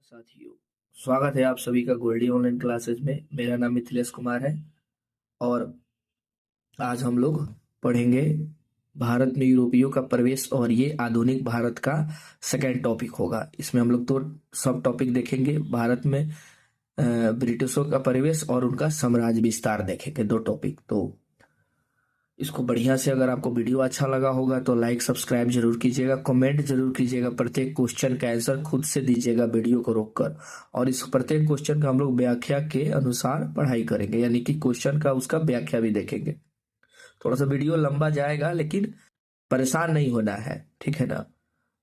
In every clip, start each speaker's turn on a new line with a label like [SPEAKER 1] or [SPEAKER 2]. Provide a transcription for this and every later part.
[SPEAKER 1] साथियों, स्वागत है आप सभी का गोल्डी ऑनलाइन क्लासेज में। मेरा नाम मिथिलेश कुमार है और आज हम लोग पढ़ेंगे भारत में यूरोपियों का प्रवेश और ये आधुनिक भारत का सेकेंड टॉपिक होगा। इसमें हम लोग तो सब टॉपिक देखेंगे। भारत में ब्रिटिशों का प्रवेश और उनका साम्राज्य विस्तार देखेंगे, दो टॉपिक। तो इसको बढ़िया से, अगर आपको वीडियो अच्छा लगा होगा तो लाइक सब्सक्राइब जरूर कीजिएगा, कमेंट जरूर कीजिएगा, प्रत्येक क्वेश्चन का आंसर खुद से दीजिएगा वीडियो को रोककर। और इस प्रत्येक क्वेश्चन का हम लोग व्याख्या के अनुसार पढ़ाई करेंगे, यानी कि क्वेश्चन का उसका व्याख्या भी देखेंगे। थोड़ा सा वीडियो लंबा जाएगा लेकिन परेशान नहीं होना है, ठीक है ना।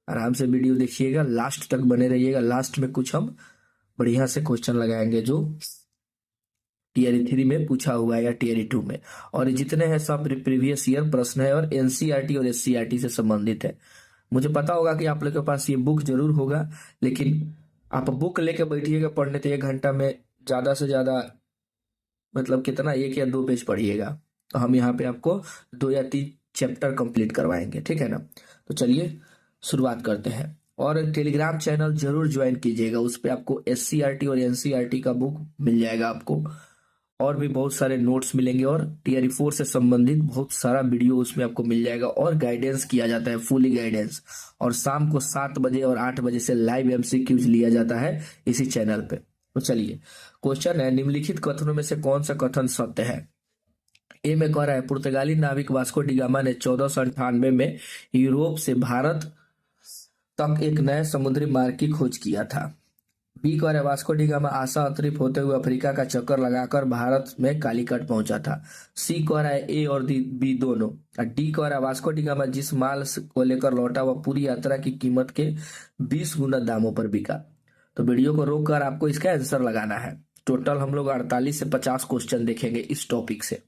[SPEAKER 1] आराम से वीडियो देखिएगा, लास्ट तक बने रहिएगा। लास्ट में कुछ हम बढ़िया से क्वेश्चन लगाएंगे जो टीयर 3 में पूछा हुआ है या टीयर 2 में। और जितने हैं सब प्रीवियस ईयर प्रश्न है और एनसीईआरटी और एससीईआरटी से संबंधित है। मुझे पता होगा कि आप लोग के पास ये बुक जरूर होगा, लेकिन आप बुक लेके बैठिएगा पढ़ने तो 1 घंटा में ज्यादा से ज्यादा मतलब कितना, 1 या 2 पेज पढ़िएगा। तो हम यहाँ पे आपको 2 या 3 चैप्टर कंप्लीट करवाएंगे, ठीक है ना। तो चलिए शुरुआत करते हैं। और टेलीग्राम चैनल जरूर ज्वाइन कीजिएगा, उस पर आपको एससीईआरटी और एनसीईआरटी का बुक मिल जाएगा आपको, और भी बहुत सारे नोट्स मिलेंगे और टीयर 4 से संबंधित बहुत सारा वीडियो उसमें आपको मिल जाएगा। और गाइडेंस किया जाता है, फुली गाइडेंस। और शाम को 7 बजे और 8 बजे से लाइव एमसीक्यूज लिया जाता है इसी चैनल पे। तो चलिए, क्वेश्चन है, निम्नलिखित कथनों में से कौन सा कथन सत्य है। ए में कह रहा है, पुर्तगाली नाविक वास्को डी गामा ने 1498 में यूरोप से भारत तक एक नए समुद्री मार्ग की खोज किया था। बी कह रहा है, वास्को डी गामा आशा अंतरित होते हुए अफ्रीका का चक्कर लगाकर भारत में कालीकट पहुंचा था। सी कह रहा है ए और बी दोनों। और डी कह रहा है, वास्को डी गामा जिस माल को लेकर लौटा वह पूरी यात्रा की कीमत के 20 गुना दामों पर बिका। तो वीडियो को रोककर आपको इसका आंसर लगाना है। टोटल हम लोग 48 से 50 क्वेश्चन देखेंगे इस टॉपिक से।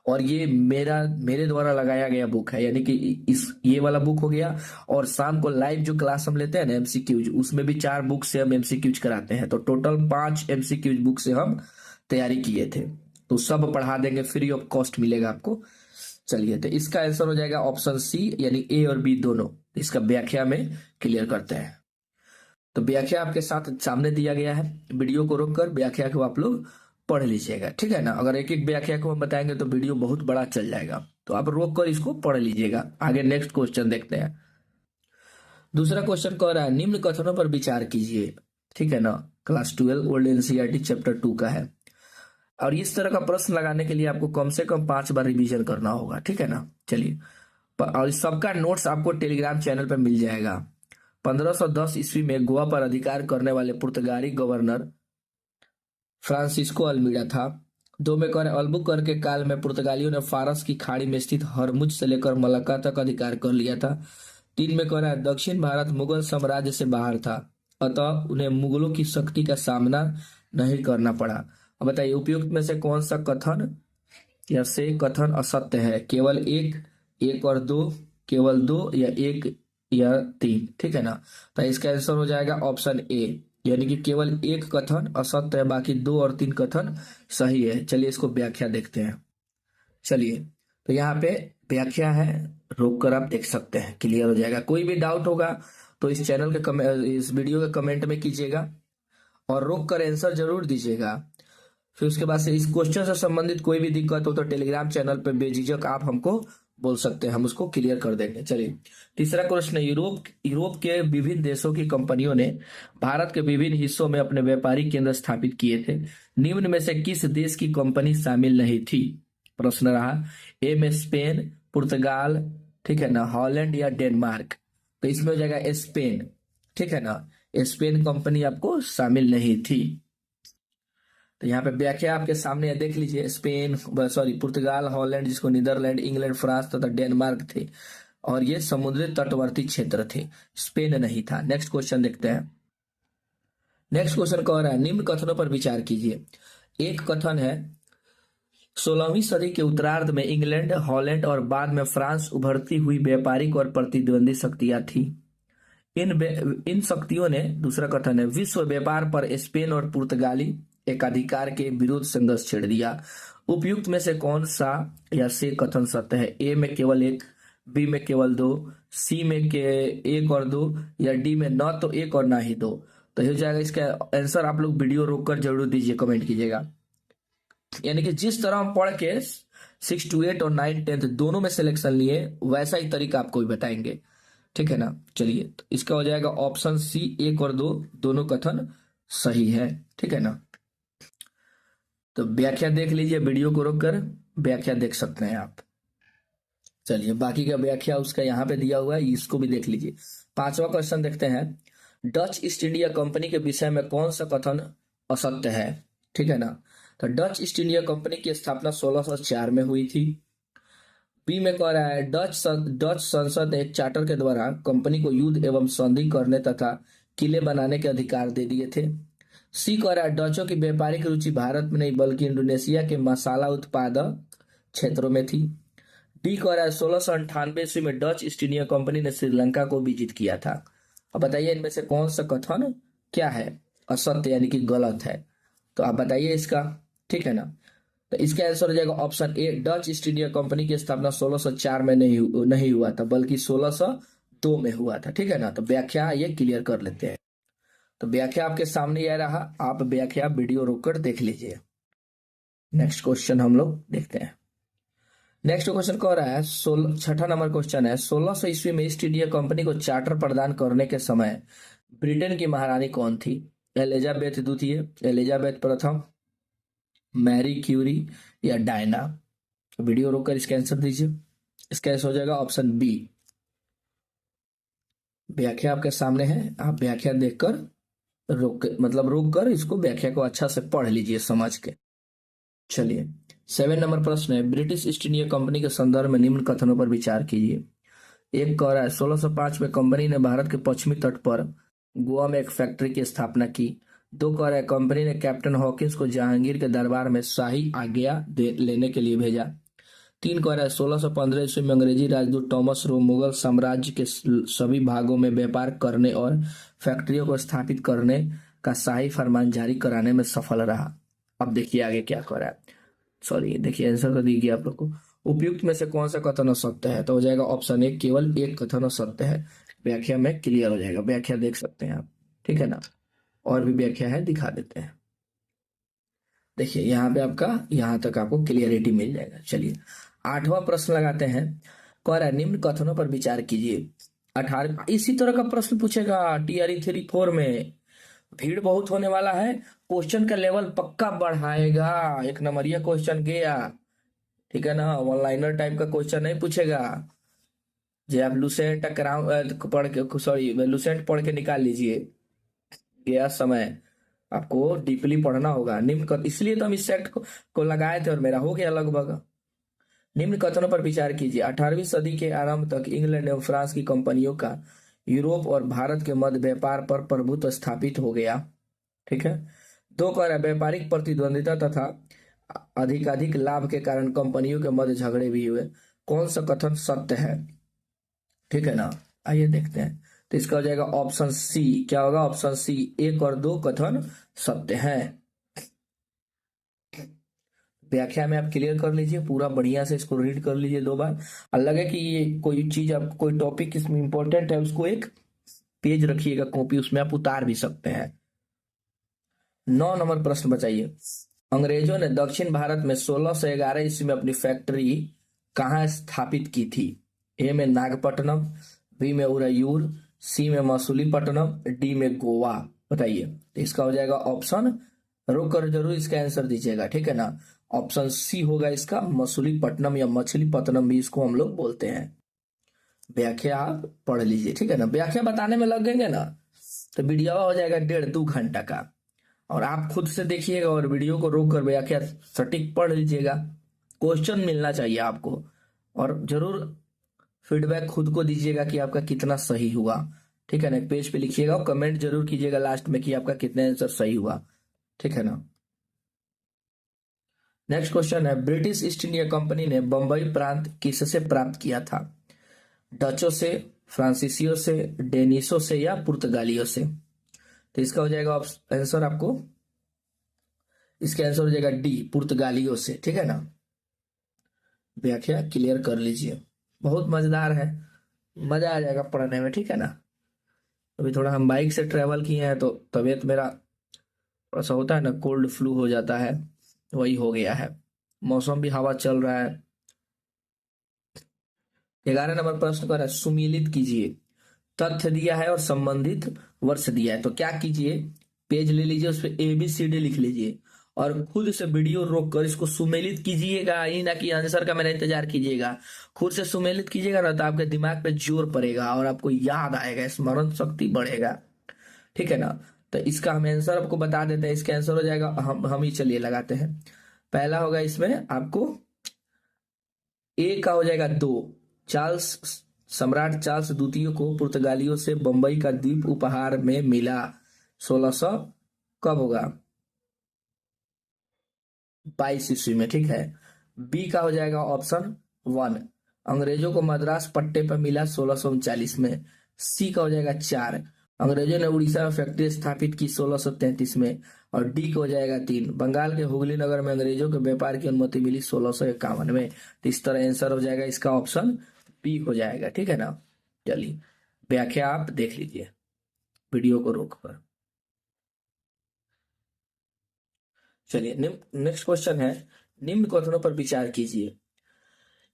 [SPEAKER 1] और ये मेरे द्वारा लगाया गया बुक है, यानी कि ये वाला बुक हो गया। और शाम को लाइव जो क्लास हम लेते हैं ना एमसीक्यूज, उसमें भी 4 बुक से हम एमसीक्यूज कराते हैं। तो टोटल 5 एमसीक्यूज बुक से हम तैयारी किए थे, तो सब पढ़ा देंगे, फ्री ऑफ कॉस्ट मिलेगा आपको। चलिए, तो इसका आंसर हो जाएगा ऑप्शन सी, यानी ए और बी दोनों। इसका व्याख्या में क्लियर करते हैं। तो व्याख्या आपके साथ सामने दिया गया है, वीडियो को रोककर व्याख्या को आप लोग पढ़ लीजिएगा, ठीक है ना। अगर एक एक व्याख्या को हम बताएंगे तो वीडियो बहुत बड़ा चल जाएगा, तो आप रोक कर इसको पढ़ लीजिएगा। आगे नेक्स्ट क्वेश्चन देखते हैं। दूसरा क्वेश्चन कह रहा है, निम्न कथनों पर विचार कीजिए, ठीक है ना। क्लास 12 ओल्ड एनसीईआरटी चैप्टर 2 का है। और इस तरह का प्रश्न लगाने के लिए आपको कम से कम 5 बार रिवीजन करना होगा, ठीक है ना। चलिए, और सबका नोट्स आपको टेलीग्राम चैनल पर मिल जाएगा। 1510 ईस्वी में गोवा पर अधिकार करने वाले पुर्तगाली गवर्नर फ्रांसिस्को अल्मीडा था। 2 में कह रहे, अल्बुकर्क के काल में पुर्तगालियों ने फारस की खाड़ी में स्थित हरमुज से लेकर मलक्का तक अधिकार कर लिया था। 3 में कह रहा है, दक्षिण भारत मुगल साम्राज्य से बाहर था, अतः उन्हें मुगलों की शक्ति का सामना नहीं करना पड़ा। अब बताइए, उपयुक्त में से कौन सा कथन या से कथन असत्य है। केवल एक और 2, केवल 2 या 1 या 3, ठीक है ना। तो इसका आंसर हो जाएगा ऑप्शन ए, यानी कि केवल एक कथन असत्य है, बाकी 2 और 3 कथन सही है। चलिए इसको व्याख्या देखते हैं। चलिए, तो यहाँ पे व्याख्या है, रोक कर आप देख सकते हैं, क्लियर हो जाएगा। कोई भी डाउट होगा तो इस चैनल के इस वीडियो के कमेंट में कीजिएगा और रोक कर आंसर जरूर दीजिएगा। फिर उसके बाद से इस क्वेश्चन से संबंधित कोई भी दिक्कत हो तो टेलीग्राम चैनल पे बेझिझक आप हमको बोल सकते हैं, हम उसको क्लियर कर देंगे। चलिए, तीसरा क्वेश्चन है, यूरोप के विभिन्न देशों की कंपनियों ने भारत के विभिन्न हिस्सों में अपने व्यापारिक केंद्र स्थापित किए थे। निम्न में से किस देश की कंपनी शामिल नहीं थी। प्रश्न रहा, ए में स्पेन, पुर्तगाल, ठीक है ना, हॉलैंड या डेनमार्क। तो इसमें हो जाएगा स्पेन, ठीक है ना। स्पेन कंपनी आपको शामिल नहीं थी। तो यहाँ पे व्याख्या आपके सामने है, देख लीजिए। पुर्तगाल, हॉलैंड जिसको नीदरलैंड, इंग्लैंड, फ्रांस तथा डेनमार्क थे, और ये समुद्री तटवर्ती क्षेत्र थे, स्पेन नहीं था। नेक्स्ट क्वेश्चन देखते हैं। नेक्स्ट क्वेश्चन कह रहा है, निम्न कथनों पर विचार कीजिए। एक कथन है, 16वीं सदी के उत्तरार्ध में इंग्लैंड, हॉलैंड और बाद में फ्रांस उभरती हुई व्यापारिक और प्रतिद्वंदी शक्तियां थी। इन शक्तियों ने, दूसरा कथन है, विश्व व्यापार पर स्पेन और पुर्तगाली एकाधिकार के विरुद्ध संघर्ष छेड़ दिया। उपयुक्त में से कौन सा या से कथन सत्य है। ए में केवल 1, बी में केवल 2, सी में के 1 और 2, या डी में न तो 1 और ना ही 2। तो ये हो जाएगा इसका आंसर। आप लोग वीडियो रोककर जरूर दीजिए, कमेंट कीजिएगा। यानी कि जिस तरह हम पढ़ के 6 to 8 और 9 10 दोनों में सिलेक्शन लिए, वैसा ही तरीका आपको भी बताएंगे, ठीक है ना। चलिए, तो इसका हो जाएगा ऑप्शन सी, 1 और 2 दोनों कथन सही है, ठीक है ना। तो व्याख्या देख लीजिए, वीडियो को रोककर व्याख्या देख सकते हैं आप। चलिए, बाकी का व्याख्या उसका यहाँ पे दिया हुआ है, इसको भी देख लीजिए। 5वां क्वेश्चन देखते हैं। डच ईस्ट इंडिया कंपनी के विषय में कौन सा कथन असत्य है, ठीक है ना। तो डच ईस्ट इंडिया कंपनी की स्थापना 1604 में हुई थी। बी में कह रहा है डच संसद एक चार्टर के द्वारा कंपनी को युद्ध एवं संधि करने तथा किले बनाने के अधिकार दे दिए थे। सी कह रहा है डचों की व्यापारिक रुचि भारत में नहीं बल्कि इंडोनेशिया के मसाला उत्पादक क्षेत्रों में थी। डी कह रहा है 1698 ईस्वी में डच ईस्ट इंडिया कंपनी ने श्रीलंका को विजित किया था। अब बताइए इनमें से कौन सा कथन क्या है असत्य, यानी कि गलत है। तो आप बताइए इसका, ठीक है ना। तो इसका आंसर हो जाएगा option A, Dutch east India company की स्थापना 1604 में नहीं हुआ था बल्कि 1602 में हुआ था, ठीक है ना। तो व्याख्या ये क्लियर कर लेते हैं। तो व्याख्या आपके सामने यह रहा, आप व्याख्या वीडियो रोककर देख लीजिए। नेक्स्ट क्वेश्चन हम लोग देखते हैं। नेक्स्ट क्वेश्चन कह रहा है 6ठा नंबर क्वेश्चन है, 1600 ईस्वी में ईस्ट इंडिया कंपनी को चार्टर प्रदान करने के समय ब्रिटेन की महारानी कौन थी? एलिजाबेथ द्वितीय, एलिजाबेथ प्रथम, मैरी क्यूरी या डायना? वीडियो रोककर इसका आंसर दीजिए। इसका आंसर हो जाएगा ऑप्शन बी। व्याख्या आपके सामने है, आप व्याख्या देखकर रोक कर इसको व्याख्या को अच्छा से पढ़ लीजिए समझ के। चलिए, 7 नंबर प्रश्न है, ब्रिटिश ईस्ट इंडिया कंपनी के संदर्भ में निम्न कथनों पर विचार कीजिए। एक कह रहा है 1605 में कंपनी ने भारत के पश्चिमी तट पर गोवा में एक फैक्ट्री की स्थापना की। 2 कह रहा है कंपनी ने कैप्टन हॉकिंस को जहांगीर के दरबार में शाही आज्ञा लेने के लिए भेजा। 3 कह रहा है 1615 ईस्वी में अंग्रेजी राजदूत टॉमस रो मुगल साम्राज्य के सभी भागों में व्यापार करने और फैक्ट्रियों को स्थापित करने का शाही फरमान जारी कराने में सफल रहा। अब देखिए आगे क्या कह रहा है, सॉरी देखिए आंसर तो दीजिए आप लोग को। उपयुक्त में से कौन सा कथन असत्य है? तो हो जाएगा ऑप्शन ए, केवल एक कथन असत्य है। व्याख्या में क्लियर हो जाएगा, व्याख्या देख सकते हैं आप, ठीक है ना। और भी व्याख्या है, दिखा देते हैं। देखिए यहाँ पे आपका यहाँ तक आपको क्लियरिटी मिल जाएगा। चलिए 8वां प्रश्न लगाते हैं। कह रहा है निम्न कथनों पर विचार कीजिए। 18 इसी तरह का प्रश्न पूछेगा TRE 3-4 में। भीड़ बहुत होने वाला है, क्वेश्चन का लेवल पक्का बढ़ाएगा। 1 नंबरिया क्वेश्चन गया, ठीक है ना। वन लाइनर टाइप का क्वेश्चन नहीं पूछेगा। जो आप लुसेंट पढ़ के, सॉरी लुसेंट पढ़ के निकाल लीजिए, गया समय आपको डीपली पढ़ना होगा। इसलिए तो हम इस सेट को लगाए थे और मेरा हो गया लगभग। निम्न कथनों पर विचार कीजिए। 18वीं सदी के आरंभ तक इंग्लैंड एवं फ्रांस की कंपनियों का यूरोप और भारत के मध्य व्यापार पर प्रभुत्व स्थापित हो गया, ठीक है। 2 कह रहा है व्यापारिक प्रतिद्वंदिता तथा अधिकाधिक लाभ के कारण कंपनियों के मध्य झगड़े भी हुए। कौन सा कथन सत्य है, ठीक है ना। आइए देखते हैं। तो इसका हो जाएगा ऑप्शन सी। क्या होगा? ऑप्शन सी, 1 और 2 कथन सत्य हैं। व्याख्या में आप क्लियर कर लीजिए, पूरा बढ़िया से इसको रीड कर लीजिए 2 बार। और लगे कि ये कोई चीज आपको, कोई टॉपिक इसमें इंपॉर्टेंट है, उसको एक पेज रखिएगा कॉपी, उसमें आप उतार भी सकते हैं। 9 नंबर प्रश्न बचाइए। अंग्रेजों ने दक्षिण भारत में 1611 ईस्वी में अपनी फैक्ट्री कहाँ स्थापित की थी? ए में नागपट्टनम, बी में उरैयूर, सी में मसूलीपट्टनम, डी में गोवा? बताइए। तो इसका हो जाएगा ऑप्शन, रोक कर जरूर इसका आंसर दीजिएगा, ठीक है ना। ऑप्शन सी होगा इसका, मसूलीपट्टनम या मछलीपट्टनम भी इसको हम लोग बोलते हैं। व्याख्या आप पढ़ लीजिए, ठीक है ना। व्याख्या बताने में लगेंगे ना तो वीडियो हो जाएगा 1.5-2 घंटा का, और आप खुद से देखिएगा और वीडियो को रोक कर व्याख्या सटीक पढ़ लीजिएगा। क्वेश्चन मिलना चाहिए आपको, और जरूर फीडबैक खुद को दीजिएगा कि आपका कितना सही हुआ, ठीक है ना। एक पेज पे लिखिएगा और कमेंट जरूर कीजिएगा लास्ट में कि आपका कितने आंसर सही हुआ, ठीक है ना। नेक्स्ट क्वेश्चन है, ब्रिटिश ईस्ट इंडिया कंपनी ने बंबई प्रांत किससे प्राप्त किया था? डचों से, फ्रांसीसियों से, डेनिशों से या पुर्तगालियों से? तो इसका हो जाएगा आंसर आपको, इसका आंसर हो जाएगा डी, पुर्तगालियों से, ठीक है ना। व्याख्या क्लियर कर लीजिए, बहुत मजेदार है, मजा आ जाएगा पढ़ने में, ठीक है ना। अभी थोड़ा हम बाइक से ट्रैवल किए हैं तो तबीयत मेरा थोड़ा सा होता है ना, कोल्ड फ्लू हो जाता है, वही हो गया है। मौसम भी हवा चल रहा है। 11 नंबर प्रश्न कर है, सुमेलित कीजिए। तथ्य दिया है और संबंधित वर्ष दिया है, तो क्या कीजिए, पेज ले लीजिए, उस पर ABCD लिख लीजिए और खुद से वीडियो रोक कर इसको सुमेलित कीजिएगा। ये ना कि आंसर का मेरा इंतजार कीजिएगा, खुद से सुमेलित कीजिएगा ना, तो आपके दिमाग पे जोर पड़ेगा और आपको याद आएगा, स्मरण शक्ति बढ़ेगा। ठीक है ना। तो इसका हम आंसर आपको बता देते हैं। इसका आंसर हो जाएगा, हम ही चलिए लगाते हैं। पहला होगा इसमें आपको ए का हो जाएगा 2। सम्राट चार्ल्स द्वितीय को पुर्तगालियों से बंबई का द्वीप उपहार में मिला। 1600 कब होगा, 22 ईस्वी में। ठीक है। बी का हो जाएगा ऑप्शन 1, अंग्रेजों को मद्रास पट्टे पर मिला 1639 में। सी का हो जाएगा 4, अंग्रेजों ने उड़ीसा में फैक्ट्री स्थापित की 1633 में। और डी का हो जाएगा 3, बंगाल के हुगली नगर में अंग्रेजों के व्यापार की अनुमति मिली 1651 में। तो इस तरह आंसर हो जाएगा इसका ऑप्शन बी हो जाएगा। ठीक है ना। चलिए व्याख्या आप देख लीजिए वीडियो को रोक कर। चलिए नेक्स्ट क्वेश्चन है, निम्न कथनों पर विचार कीजिए।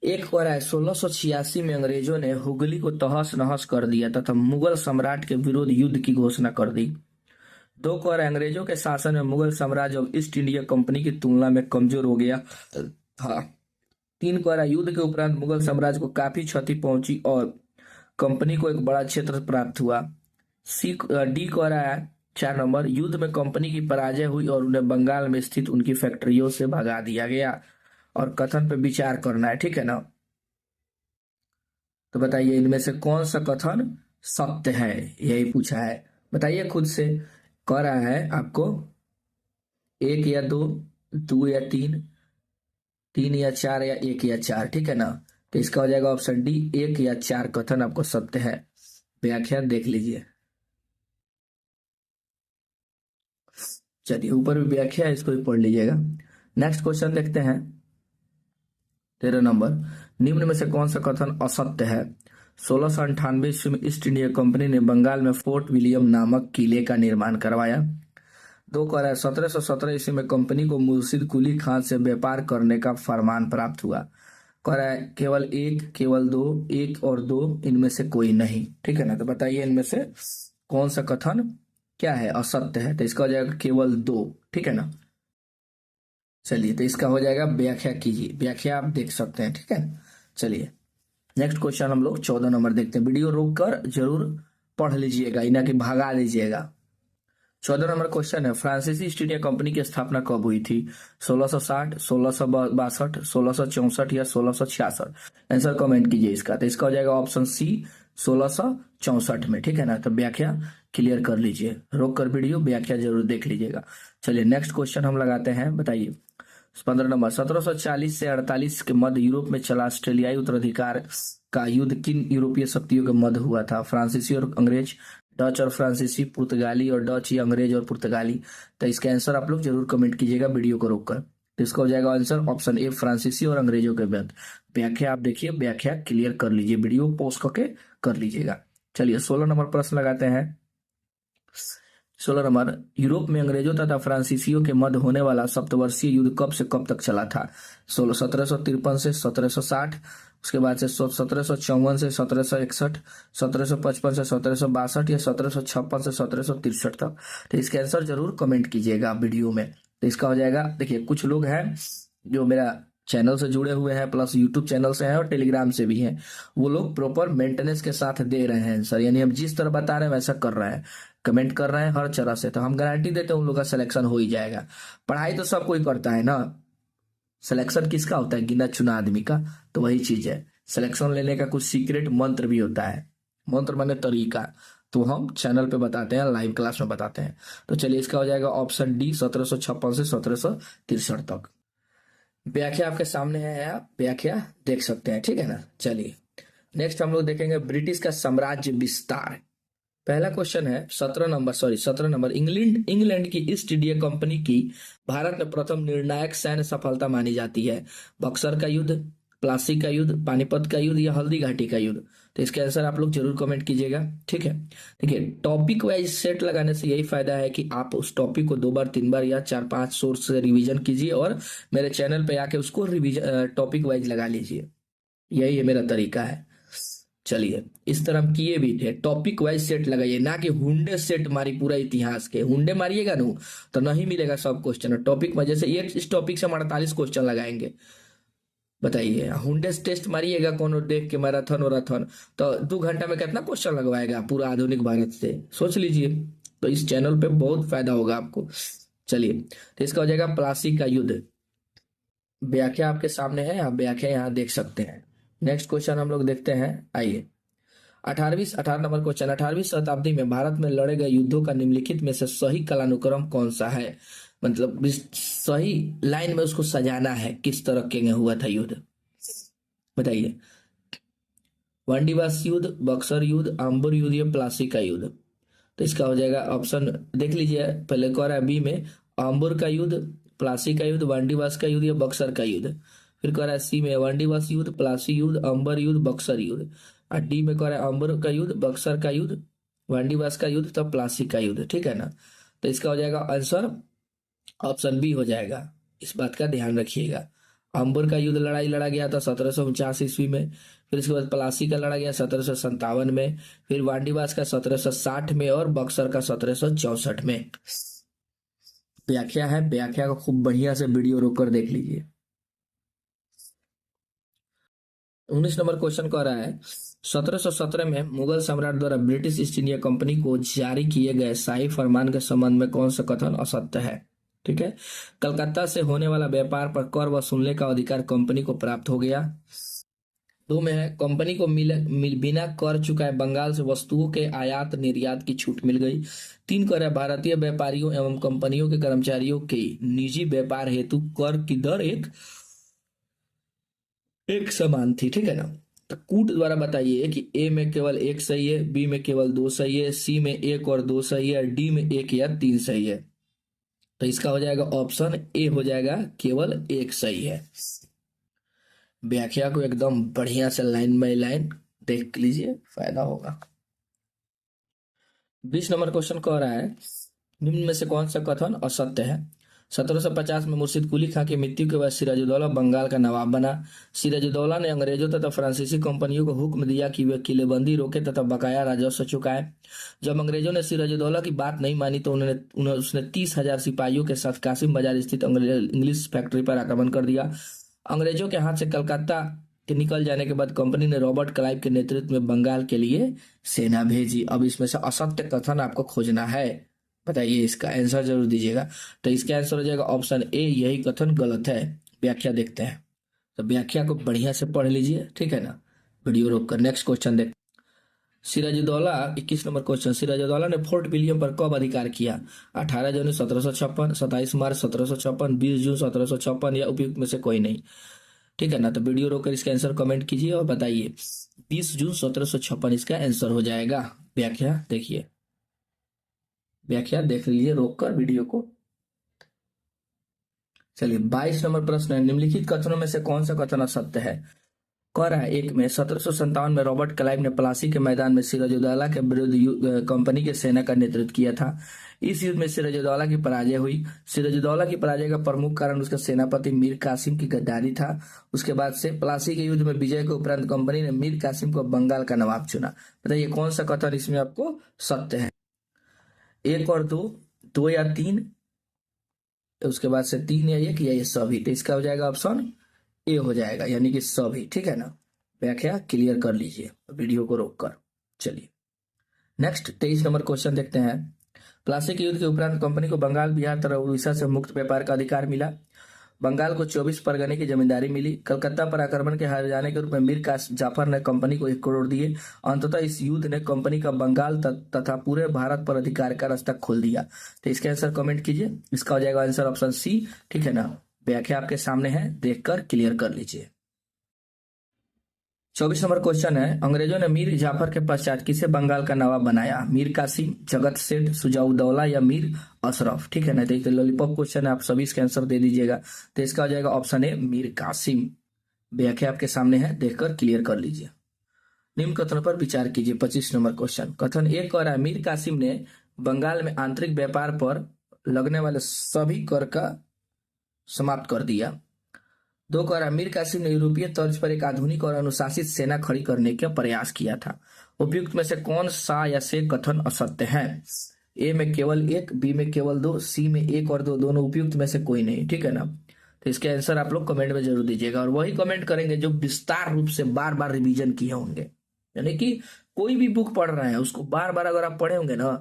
[SPEAKER 1] एक कह रहा है 1686 में अंग्रेजों ने हुगली को तहस नहस कर दिया तथा मुगल सम्राट के विरुद्ध युद्ध की घोषणा कर दी। 2 कह रहा है अंग्रेजों के शासन में मुगल साम्राज्य अब ईस्ट इंडिया कंपनी की तुलना में कमजोर हो गया था। 3 कह रहा है युद्ध के उपरांत मुगल साम्राज्य को काफी क्षति पहुंची और कंपनी को एक बड़ा क्षेत्र प्राप्त हुआ। डी कह रहा है 4 नंबर, युद्ध में कंपनी की पराजय हुई और उन्हें बंगाल में स्थित उनकी फैक्ट्रियों से भगा दिया गया। और कथन पे विचार करना है। ठीक है ना। तो बताइए इनमें से कौन सा कथन सत्य है, यही पूछा है। बताइए खुद से। कह रहा है आपको 1 या 2, 2 या 3, 3 या 4 या 1 या 4। ठीक है ना। तो इसका हो जाएगा ऑप्शन डी, 1 या 4 कथन आपको सत्य है। व्याख्या देख लीजिए। चलिए ऊपर भी व्याख्या है, इसको भी पढ़ लीजिएगा। नेक्स्ट क्वेश्चन देखते हैं। 13 नंबर, निम्न में से कौन सा कथन असत्य है। 1698 ईस्वी में ईस्ट इंडिया कंपनी ने बंगाल में फोर्ट विलियम नामक किले का निर्माण करवाया। 2 कह रहा है 1717 ईस्वी में कंपनी को मुर्शिद कुली खान से व्यापार करने का फरमान प्राप्त हुआ। कह रहा है केवल 1, केवल 2, 1 और 2 इनमें से कोई नहीं। ठीक है ना। तो बताइए इनमें से कौन सा कथन क्या है, असत्य है। तो इसका हो जाएगा केवल 2। ठीक है ना। चलिए तो इसका हो जाएगा व्याख्या कीजिए। व्याख्या आप देख सकते हैं। ठीक है। चलिए नेक्स्ट क्वेश्चन हम लोग 14 नंबर देखते हैं। वीडियो रोक कर जरूर पढ़ लीजिएगा, इना कि भगा लीजिएगा। 14 नंबर क्वेश्चन है, फ्रांसीसी ईस्ट इंडिया कंपनी की स्थापना कब हुई थी। 1660, 1662, 1664 या 1666। आंसर कमेंट कीजिए इसका। तो इसका हो जाएगा ऑप्शन सी, 1664 में। ठीक है ना। तो व्याख्या क्लियर कर लीजिए, रोक कर वीडियो व्याख्या जरूर देख लीजिएगा। चलिए नेक्स्ट क्वेश्चन हम लगाते हैं। बताइए 15 नंबर, 1740 से 48 के मध्य यूरोप में चला ऑस्ट्रेलियाई उत्तराधिकार का युद्ध किन यूरोपीय शक्तियों के मध्य हुआ था। फ्रांसीसी और अंग्रेज, डच और फ्रांसीसी, पुर्तगाली और डच या अंग्रेज और पुर्तगाली। तो इसका आंसर आप लोग जरूर कमेंट कीजिएगा वीडियो को रोककर। तो इसका हो जाएगा आंसर ऑप्शन ए, फ्रांसीसी और अंग्रेजों के मध्य। व्याख्या आप देखिए, व्याख्या क्लियर कर लीजिए, वीडियो पॉज करके कर लीजिएगा। चलिए 16 नंबर प्रश्न लगाते हैं। 16 नंबर, यूरोप में अंग्रेजों तथा फ्रांसीसियों के मध्य होने वाला सप्तवर्षीय युद्ध कब से कब तक चला था। 1753 से 1760, उसके बाद से 1754 से 1761, 1755 से 1762 या 1756 से 1763 तक। तो इसके आंसर जरूर कमेंट कीजिएगा वीडियो में। तो इसका हो जाएगा, देखिए कुछ लोग हैं जो मेरा चैनल से जुड़े हुए हैं, प्लस यूट्यूब चैनल से हैं और टेलीग्राम से भी हैं, वो लोग प्रॉपर मेंटेनेंस के साथ दे रहे हैं आंसर, यानी हम जिस तरह बता रहे हैं वैसा कर रहे हैं, कमेंट कर रहे हैं हर तरह से। तो हम गारंटी देते हैं उन लोग का सिलेक्शन हो ही जाएगा। पढ़ाई तो सब कोई करता है ना, सिलेक्शन किसका होता है, गिना चुना आदमी का। तो वही चीज है, सिलेक्शन लेने का कुछ सीक्रेट मंत्र भी होता है। मंत्र माने तरीका, तो हम चैनल पे बताते हैं, लाइव क्लास में बताते हैं। तो चलिए इसका हो जाएगा ऑप्शन डी, 1756 से 1763 तक। व्याख्या आपके सामने है, आप व्याख्या देख सकते हैं। ठीक है ना। चलिए नेक्स्ट हम लोग देखेंगे ब्रिटिश का साम्राज्य विस्तार। पहला क्वेश्चन है 17 नंबर, इंग्लैंड की ईस्ट इंडिया कंपनी की भारत में प्रथम निर्णायक सैन्य सफलता मानी जाती है। बक्सर का युद्ध, प्लासी का युद्ध, पानीपत का युद्ध या हल्दी घाटी का युद्ध। तो इसका आंसर आप लोग जरूर कमेंट कीजिएगा। ठीक है, देखिए टॉपिक वाइज सेट लगाने से यही फायदा है कि आप उस टॉपिक को 2 बार 3 बार या 4 5 सोर्स से रिवीजन कीजिए और मेरे चैनल पे आके उसको रिवीजन टॉपिक वाइज लगा लीजिए। यही है मेरा तरीका है। चलिए, इस तरह हम किए भी थे, टॉपिक वाइज सेट लगाइए, ना कि हुंडे सेट मारी पूरा इतिहास के। हुंडे मारिएगा ना तो नहीं मिलेगा सब क्वेश्चन। टॉपिक में जैसे एक इस टॉपिक से हम 48 क्वेश्चन लगाएंगे, बताइए। हुंडे टेस्ट मारिएगा कौन देख के, मैराथन वराथन, तो 2 घंटा में कितना क्वेश्चन लगवाएगा पूरा आधुनिक भारत से, सोच लीजिए। तो इस चैनल पे बहुत फायदा होगा आपको। चलिए, तो इसका हो जाएगा प्लासी का युद्ध। व्याख्या आपके सामने है, आप व्याख्या यहाँ देख सकते हैं। नेक्स्ट क्वेश्चन हम लोग देखते हैं, आइए। 18 नंबर क्वेश्चन, 18वीं शताब्दी में भारत में लड़े गए युद्धों का निम्नलिखित में से सही कालानुक्रम कौन सा है? मतलब सही लाइन में उसको सजाना है, किस तरह के हुआ था युद्ध, बताइए। वांडीवास युद्ध, बक्सर युद्ध, आम्बुर युद्ध या प्लासी का युद्ध? तो इसका हो जाएगा ऑप्शन देख लीजिए। पहले कह रहा है बी में आम्बुर का युद्ध, प्लासी का युद्ध, वांडीवास का युद्ध या बक्सर का युद्ध। फिर कह रहा है सी में वांडीवास युद्ध, प्लासी युद्ध, अंबर युद्ध, बक्सर युद्ध। और डी में कह रहा है अंबर का युद्ध, बक्सर का युद्ध, वांडीवास का युद्ध, तब प्लासी का युद्ध। ठीक है ना, तो इसका हो जाएगा आंसर ऑप्शन बी हो जाएगा। इस बात का ध्यान रखिएगा। अंबर का युद्ध लड़ाई लड़ा गया था 1749 ईस्वी में। फिर इसके बाद प्लासी का लड़ा गया 1757 में। फिर वांडीवास का 1760 में और बक्सर का 1764 में। व्याख्या है, व्याख्या को खूब बढ़िया से वीडियो रोक कर देख लीजिए। 19 नंबर क्वेश्चन कह रहा है 1717 में मुगल सम्राट द्वारा ब्रिटिश ईस्ट इंडिया कंपनी को जारी किए गए शाही फरमान के संबंध में कौन सा कथन असत्य है? ठीक है, कलकत्ता से होने वाला व्यापार पर कर वसूलने का अधिकार कंपनी को प्राप्त हो गया। 2 में है कंपनी को बिना कर चुकाए बंगाल से वस्तुओं के आयात निर्यात की छूट मिल गई। 3 कर है भारतीय व्यापारियों एवं कंपनियों के कर्मचारियों के निजी व्यापार हेतु कर की दर एक समान थी। ठीक है ना, तो कूट द्वारा बताइए कि ए में केवल 1 सही है, बी में केवल 2 सही है, सी में 1 और 2 सही है, डी में 1 या 3 सही है। तो इसका हो जाएगा ऑप्शन ए हो जाएगा, केवल 1 सही है। व्याख्या को एकदम बढ़िया से लाइन बाय लाइन देख लीजिए, फायदा होगा। 20 नंबर क्वेश्चन कह रहा है निम्न में से कौन सा कथन असत्य है? 1750 में मुर्शिद कुली खां की मृत्यु के बाद सिराजुद्दौला बंगाल का नवाब बना। सिराजुद्दौला ने अंग्रेजों तथा फ्रांसीसी कंपनियों को हुक्म दिया कि वे किलेबंदी रोके तथा बकाया राजस्व चुकाए। जब अंग्रेजों ने सिराजुद्दौला की बात नहीं मानी तो उसने 30,000 सिपाहियों के साथ कासिम बाजार स्थित इंग्लिश फैक्ट्री पर आक्रमण कर दिया। अंग्रेजों के हाथ से कलकत्ता के निकल जाने के बाद कंपनी ने रॉबर्ट क्लाइव के नेतृत्व में बंगाल के लिए सेना भेजी। अब इसमें से असत्य कथन आपको खोजना है, बताइए, इसका आंसर जरूर दीजिएगा। तो इसका आंसर हो जाएगा ऑप्शन ए, यही कथन गलत है। व्याख्या देखते हैं, तो व्याख्या को बढ़िया से पढ़ लीजिए। ठीक है ना, वीडियो रोक कर नेक्स्ट क्वेश्चन देख। सिराजुद्दौला 21 नंबर क्वेश्चन, सिराजुद्दौला ने फोर्ट विलियम पर कब अधिकार किया? 18 जनवरी 1756, 27 मार्च 1756, 20 जून 1756 या उपयुक्त में से कोई नहीं? ठीक है ना, तो वीडियो रोककर इसका आंसर कमेंट कीजिए और बताइए। 20 जून 1756 इसका आंसर हो जाएगा। व्याख्या देखिए, व्याख्या देख लीजिए रोक कर वीडियो को। चलिए, 22 नंबर प्रश्न है निम्नलिखित कथनों में से कौन सा कथन असत्य है? कह रहा है 1 में 1757 में रॉबर्ट क्लाइव ने प्लासी के मैदान में सिराजुद्दौला के विरुद्ध कंपनी के सेना का नेतृत्व किया था। इस युद्ध में सिराजुद्दौला की पराजय हुई। सिराजुद्दौला की पराजय का प्रमुख कारण उसका सेनापति मीर कासिम की गद्दारी था। उसके बाद से प्लासी के युद्ध में विजय के उपरांत कंपनी ने मीर कासिम को बंगाल का नवाब चुना। बताइए कौन सा कथन इसमें आपको सत्य है? 1 और 2, 2 या 3, उसके बाद से 3 या 1 या ये सभी? तो इसका हो जाएगा ऑप्शन ए हो जाएगा, यानी कि सभी। ठीक है ना, व्याख्या क्लियर कर लीजिए वीडियो को रोककर। चलिए नेक्स्ट 23 नंबर क्वेश्चन देखते हैं। प्लासी के युद्ध के उपरांत कंपनी को बंगाल, बिहार तथा उड़ीसा से मुक्त व्यापार का अधिकार मिला। बंगाल को 24 परगने की जमींदारी मिली। कलकत्ता पर आक्रमण के हार जाने के रूप में मीर जाफर ने कंपनी को 1 करोड़ दिए। अंततः इस युद्ध ने कंपनी का बंगाल तथा पूरे भारत पर अधिकार का रास्ता खोल दिया। तो इसका आंसर कमेंट कीजिए। इसका हो जाएगा आंसर ऑप्शन सी। ठीक है ना, व्याख्या आपके सामने है, देखकर क्लियर कर लीजिए। 24 नंबर क्वेश्चन है अंग्रेजों ने मीर जाफर के पश्चात किसे बंगाल का नवाब बनाया? मीर कासिम, जगत सेठ, सुजाउद्दौला या मीर अशरफ? ठीक है ना, तो लॉलीपॉप क्वेश्चन है, आप सभी इसका आंसर दे दीजिएगा। तो इसका हो जाएगा ऑप्शन ए, मीर कासिम। व्याख्या आपके सामने है, देखकर क्लियर कर लीजिए। निम्न कथन पर विचार कीजिए। 25 नंबर क्वेश्चन, कथन एक कह रहा है मीर कासिम ने बंगाल में आंतरिक व्यापार पर लगने वाले सभी कर का समाप्त कर दिया। 2 कह रहा है मीर कासिम ने यूरोपीय तर्ज पर एक आधुनिक और अनुशासित सेना खड़ी करने का प्रयास किया था। उपयुक्त में से कौन सा या से कथन असत्य है? ए में केवल एक, बी में केवल दो, सी में एक और दो, दोनों उपयुक्त में से कोई नहीं। ठीक है ना, तो इसके आंसर आप लोग कमेंट में जरूर दीजिएगा और वही कमेंट करेंगे जो विस्तार रूप से बार बार रिवीजन किए होंगे। यानी कि कोई भी बुक पढ़ रहे हैं उसको बार बार अगर आप पढ़े होंगे ना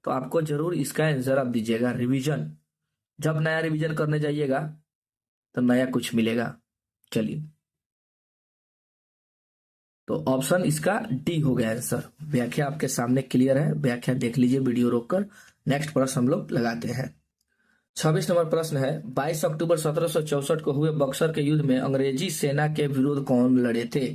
[SPEAKER 1] तो आपको जरूर इसका आंसर आप दीजिएगा। रिवीजन, जब नया रिवीजन करने जाइएगा तो नया कुछ मिलेगा। चलिए, तो ऑप्शन इसका डी हो गया आंसर। व्याख्या आपके सामने क्लियर है, व्याख्या देख लीजिए वीडियो रोककर। नेक्स्ट प्रश्न हम लोग लगाते हैं। 26 नंबर प्रश्न है 22 अक्टूबर 1764 को हुए बक्सर के युद्ध में अंग्रेजी सेना के विरुद्ध कौन लड़े थे?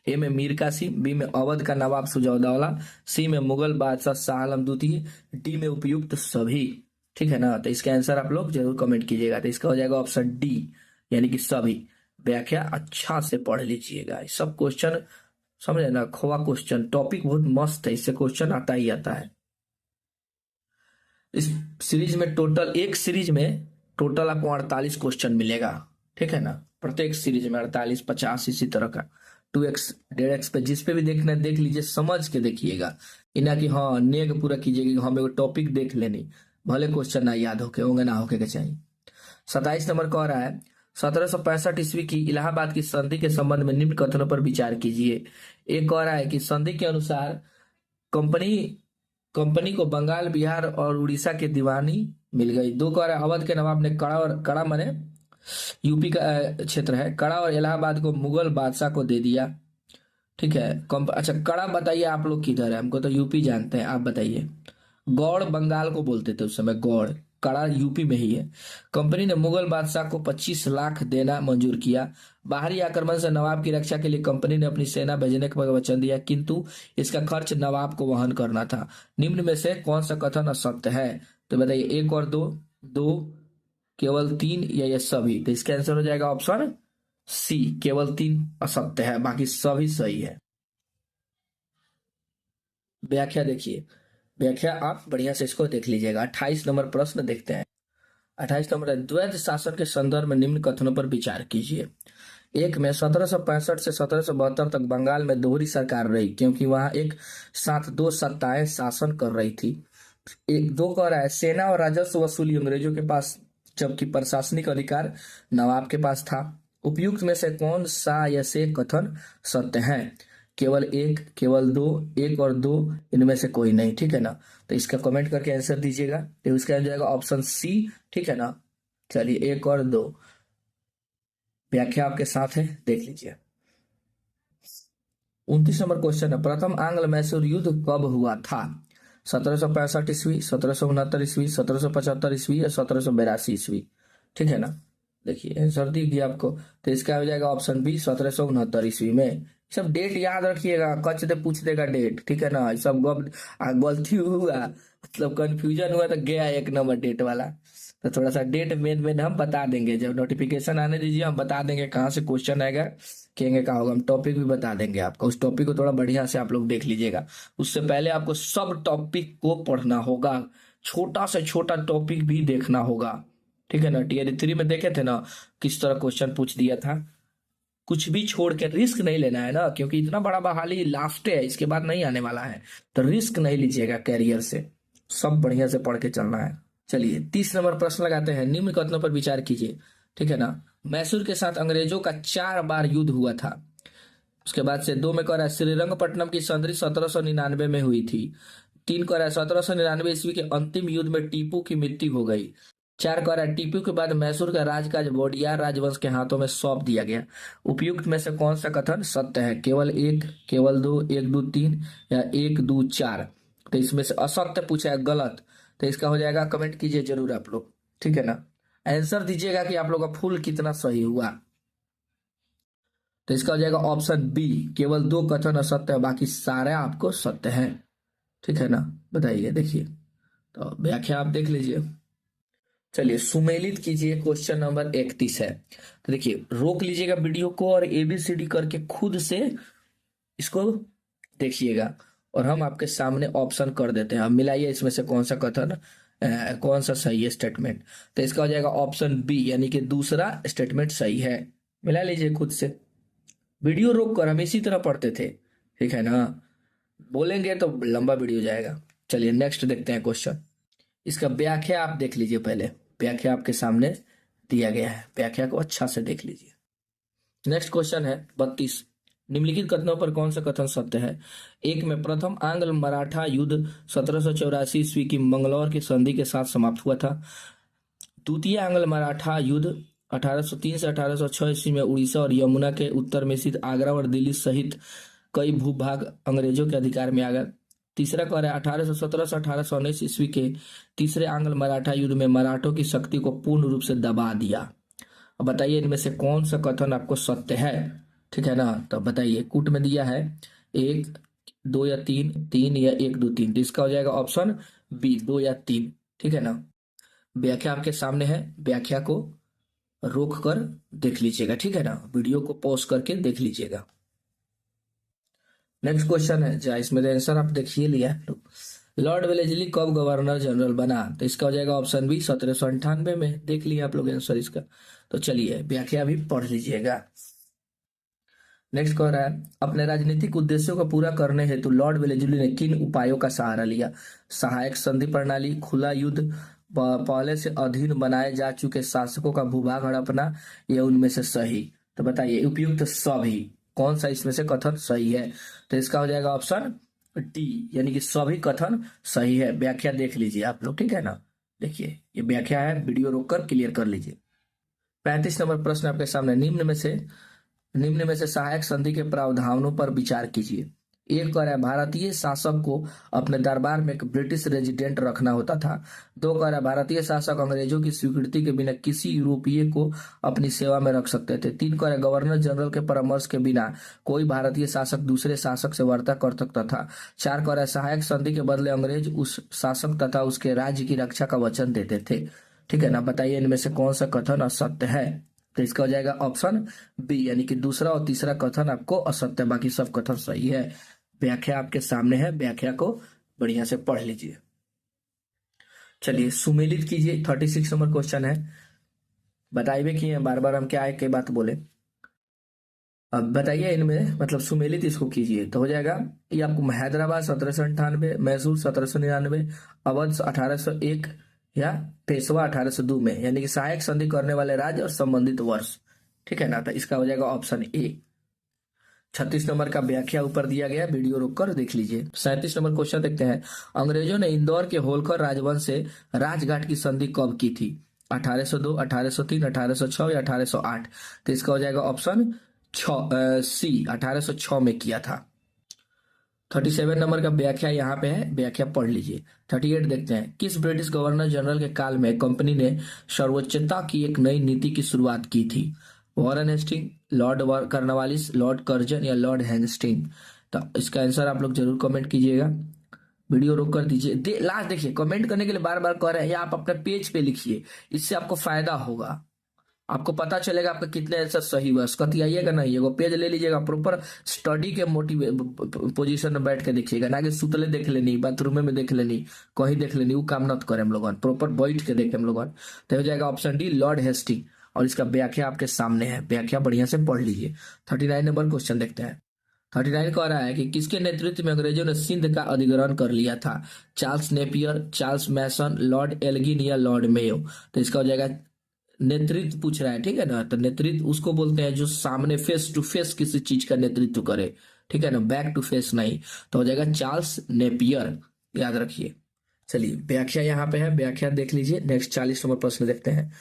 [SPEAKER 1] ए में मीर कासिम, बी में अवध का नवाब सुजाउद्दौला, सी में मुगल बादशाह शाह आलम द्वितीय, डी में उपयुक्त सभी। ठीक है ना, तो इसका आंसर आप लोग जरूर कमेंट कीजिएगा। तो इसका हो जाएगा ऑप्शन डी, यानी कि सभी। व्याख्या अच्छा से पढ़ लीजिएगा, सब क्वेश्चन समझे ना, खोआ क्वेश्चन, टॉपिक बहुत मस्त है, इससे क्वेश्चन आता ही आता है। इस सीरीज में टोटल, एक सीरीज में टोटल आपको 48 क्वेश्चन मिलेगा। ठीक है ना, प्रत्येक सीरीज में 48, 50 इसी तरह का 2x 1.5x पे जिस पे भी देखना है देख लीजिए, समझ के देखिएगा। इना कि हाँ नेग पूरा कीजिएगा कि हम एगो टॉपिक देख लेनी, भले क्वेश्चन ना याद होके होंगे ना होके के चाहिए। 27 नंबर कह रहा है 1765 ईस्वी की इलाहाबाद की संधि के संबंध में निम्न कथनों पर विचार कीजिए। एक कह रहा है कि संधि के अनुसार कंपनी कंपनी को बंगाल, बिहार और उड़ीसा की दीवानी मिल गई। 2 कह रहा है अवध के नवाब ने कड़ा माने यूपी का क्षेत्र है, कड़ा और इलाहाबाद को मुगल बादशाह को दे दिया। ठीक है, अच्छा कड़ा बताइए आप लोग किधर है? हमको तो यूपी जानते हैं, आप बताइए। गौड़ बंगाल को बोलते थे उस समय, गौड़। कड़ा यूपी में ही है। कंपनी ने मुगल बादशाह को 25 लाख देना मंजूर किया। बाहरी आक्रमण से नवाब की रक्षा के लिए कंपनी ने अपनी सेना भेजने का वचन दिया, किंतु इसका खर्च नवाब को वहन करना था। निम्न में से कौन सा कथन असत्य है? तो बताइए, एक और दो, दो, केवल तीन, या ये सभी? तो इसका आंसर हो जाएगा ऑप्शन सी, केवल 3 असत्य है, बाकी सभी सही है। व्याख्या देखिए, व्याख्या आप बढ़िया से इसको देख लीजिएगा। 28 नंबर प्रश्न देखते हैं। 28 नंबर है द्वैध शासन के संदर्भ में निम्न कथनों पर विचार कीजिए। एक में 1765 से 1772 तक बंगाल में दोहरी सरकार रही, क्योंकि वहां एक साथ 2 सत्ताएं शासन कर रही थी। एक 2 कह रहा है सेना और राजस्व वसूली अंग्रेजों के पास, जबकि प्रशासनिक अधिकार नवाब के पास था। उपयुक्त में से कौन सा या से कथन सत्य है? केवल एक, केवल दो, एक और दो, इनमें से कोई नहीं। ठीक है ना, तो इसका कमेंट करके आंसर दीजिएगा। तो इसका आ जाएगा ऑप्शन सी। ठीक है ना, चलिए एक और दो, व्याख्या आपके साथ है, देख लीजिए। 29 नंबर क्वेश्चन है प्रथम आंग्ल मैसूर युद्ध कब हुआ था? 1765 ईस्वी, 1769 ईस्वी, 1775 ईस्वी या 1782 ईस्वी? ठीक है ना, देखिए आंसर दिख गया आपको। तो इसका हो जाएगा ऑप्शन बी, 1769 ईस्वी में। सब डेट याद रखिएगा, कच दे पूछ देगा डेट। ठीक है ना, सब गलती हुआ, मतलब कंफ्यूजन हुआ तो गया 1 नंबर डेट वाला। तो थोड़ा सा डेट मेन हम बता देंगे, जब नोटिफिकेशन आने दीजिए हम बता देंगे कहाँ से क्वेश्चन आएगा, कहेंगे कहाँ होगा, हम टॉपिक भी बता देंगे आपको। उस टॉपिक को थोड़ा बढ़िया से आप लोग देख लीजिएगा। उससे पहले आपको सब टॉपिक को पढ़ना होगा, छोटा से छोटा टॉपिक भी देखना होगा। ठीक है ना, टीयर 3 में देखे थे ना किस तरह क्वेश्चन पूछ दिया था। कुछ भी छोड़ के रिस्क नहीं लेना है ना, क्योंकि इतना बड़ा बहाली लास्ट है, इसके बाद नहीं आने वाला है, तो रिस्क नहीं लीजिएगा कैरियर से, सब बढ़िया से पढ़ के चलना है। चलिए 30 नंबर प्रश्न लगाते हैं, निम्न कथनों पर विचार कीजिए। ठीक है ना, मैसूर के साथ अंग्रेजों का 4 बार युद्ध हुआ था। उसके बाद से 2 में कह रहा है श्रीरंगपट्टनम की संधि 1799 में हुई थी। 3 कह रहा है 1799 ईस्वी के अंतिम युद्ध में टीपू की मृत्यु हो गई। 4 कह रहा है टीपू के बाद मैसूर का राजकाज वोडियार राजवंश के हाथों में सौंप दिया गया। उपयुक्त में से कौन सा कथन सत्य है? केवल एक, केवल दो, 1 2 3 या 1 2 4? तो इसमें से असत्य पूछा है, गलत। तो इसका हो जाएगा, कमेंट कीजिए जरूर आप लोग। ठीक है ना, आंसर दीजिएगा कि आप लोग का फुल कितना सही हुआ। तो इसका हो जाएगा ऑप्शन बी, केवल 2 कथन असत्य है, बाकी सारे आपको सत्य हैं। ठीक है ना, बताइए, देखिए तो व्याख्या आप देख लीजिए। चलिए सुमेलित कीजिए, क्वेश्चन नंबर 31 है। तो देखिए रोक लीजिएगा वीडियो को और एबीसीडी करके खुद से इसको देखिएगा और हम आपके सामने ऑप्शन कर देते हैं। अब मिलाइए इसमें से कौन सा कथन कौन सा सही है स्टेटमेंट। तो इसका हो जाएगा ऑप्शन बी, यानी कि दूसरा स्टेटमेंट सही है। मिला लीजिए खुद से, वीडियो रोक कर हम इसी तरह पढ़ते थे, ठीक है ना। बोलेंगे तो लंबा वीडियो जाएगा। चलिए नेक्स्ट देखते हैं क्वेश्चन। इसका व्याख्या आप देख लीजिए पहले, व्याख्या आपके सामने दिया गया है, व्याख्या को अच्छा से देख लीजिए। नेक्स्ट क्वेश्चन है 32। निम्नलिखित कथनों पर कौन सा कथन सत्य है? एक में प्रथम आंग्ल मराठा युद्ध 1784 ईस्वी की मंगलौर की संधि के साथ समाप्त हुआ था। द्वितीय आंग्ल मराठा युद्ध 1803 से 1806 ईस्वी में उड़ीसा और यमुना के उत्तर में स्थित आगरा और दिल्ली सहित कई भूभाग अंग्रेजों के अधिकार में आ गया। तीसरा कह रहा है 1817 से 1819 ईस्वी के तीसरे आंग्ल मराठा युद्ध में मराठों की शक्ति को पूर्ण रूप से दबा दिया। अब बताइए इनमें से कौन सा कथन आपको सत्य है, ठीक है ना। तो बताइए, कूट में दिया है 1, 2 या 3, 3 या 1, 2, 3। तो इसका हो जाएगा ऑप्शन बी, 2 या 3, ठीक है ना। व्याख्या आपके सामने है, व्याख्या को रोक कर देख लीजिएगा, ठीक है ना। वीडियो को पॉज करके देख लीजिएगा। नेक्स्ट क्वेश्चन है, जहाँ इसमें आंसर आप देखिए लिया। लॉर्ड वेलेस्ली कब गवर्नर जनरल बना? तो इसका हो जाएगा ऑप्शन बी, 1798 में। देख लिया आप लोग आंसर इसका। तो चलिए व्याख्या भी पढ़ लीजिएगा। नेक्स्ट कह रहा है, अपने राजनीतिक उद्देश्यों को पूरा करने हेतु लॉर्ड वेलेस्ली ने किन उपायों का सहारा लिया? सहायक संधि प्रणाली, खुला युद्ध, पहले से अधीन बनाए जा चुके शासकों का भूभाग हड़पना, या उनमें से सही? तो बताइए उपयुक्त सभी, कौन सा इसमें से कथन सही है? तो इसका हो जाएगा ऑप्शन डी, यानी कि सभी कथन सही है। व्याख्या देख लीजिए आप लोग, ठीक है ना। देखिए ये व्याख्या है, वीडियो रोककर क्लियर कर लीजिए। 35 नंबर प्रश्न आपके सामने, निम्न में से सहायक संधि के प्रावधानों पर विचार कीजिए। एक कह रहा है भारतीय शासक को अपने दरबार में एक ब्रिटिश रेजिडेंट रखना होता था। 2 कह रहा है भारतीय शासक अंग्रेजों की स्वीकृति के बिना किसी यूरोपीय को अपनी सेवा में रख सकते थे। 3 कह रहा है गवर्नर जनरल के परामर्श के बिना कोई भारतीय शासक दूसरे शासक से वार्ता कर सकता था। 4 कह रहा है सहायक संधि के बदले अंग्रेज उस शासक तथा उसके राज्य की रक्षा का वचन देते थे, ठीक है ना। बताइए इनमें से कौन सा कथन असत्य है? तो इसका हो जाएगा ऑप्शन बी, यानी कि दूसरा और तीसरा कथन आपको असत्य, बाकी सब कथन सही है। व्याख्या आपके सामने है, व्याख्या को बढ़िया से पढ़ लीजिए। चलिए सुमेलित कीजिए। 36 नंबर क्वेश्चन है, बताइए कि बार बार हम क्या है कई बात बोले। अब बताइए इनमें मतलब सुमेलित इसको कीजिए। तो हो जाएगा ये आपको हैदराबाद 1798, मैसूर 1799, अवध 1801 या पेशवा 1802 में, यानी कि सहायक संधि करने वाले राज्य और संबंधित वर्ष, ठीक है ना। तो इसका हो जाएगा ऑप्शन ए। 36 नंबर का व्याख्या ऊपर दिया गया, वीडियो रोककर देख लीजिए। 37 नंबर क्वेश्चन देखते हैं, अंग्रेजों ने इंदौर के होलकर राजवंश से राजघाट की संधि कब की थी? 1802, 1803, 1806 या 1808? तो इसका हो जाएगा ऑप्शन सी, 1806 में किया था। 37 नंबर का व्याख्या यहाँ पे है, व्याख्या पढ़ लीजिए। 38 देखते हैं, किस ब्रिटिश गवर्नर जनरल के काल में कंपनी ने सर्वोच्चता की एक नई नीति की शुरुआत की थी? Warren Hasting, Lord Cornwallis, Lord Curzon या लॉर्ड हेस्टिंग? तो इसका आंसर आप लोग जरूर कमेंट कीजिएगा, वीडियो रोक कर दीजिए। लास्ट देखिए, कमेंट करने के लिए बार बार कह रहे हैं, या आप अपने पेज पे लिखिए, इससे आपको फायदा होगा, आपको पता चलेगा आपका कितने आंसर सही हुआ। कतियाइएगा नहीं, एगो पेज ले लीजिएगा, प्रॉपर स्टडी के पोजीशन में बैठ के देखिएगा, ना कि सुतले देख लेनी, बाथरूम में देख लेनी, कहीं देख लेनी, वो काम नत करें हम लोगन, प्रॉपर बैठ के देखें हम लोगन। तो हो जाएगा ऑप्शन डी, लॉर्ड हेस्टिंग, और इसका व्याख्या आपके सामने है, व्याख्या बढ़िया से पढ़ लीजिए। 39 नंबर क्वेश्चन देखते हैं। 39 कह रहा है कि किसके नेतृत्व में अंग्रेजों ने सिंध का अधिग्रहण कर लिया था? चार्ल्स नेपियर, चार्ल्स मैसन, लॉर्ड एल्गिन या लॉर्ड मेयो? तो इसका हो जाएगा, नेतृत्व पूछ रहा है, ठीक है ना। तो नेतृत्व उसको बोलते हैं जो सामने फेस टू फेस किसी चीज का नेतृत्व करे, ठीक है ना, बैक टू फेस नहीं। तो हो जाएगा चार्ल्स नेपियर, याद रखिए। चलिए व्याख्या यहाँ पे है, व्याख्या देख लीजिए। नेक्स्ट 40 नंबर प्रश्न देखते हैं।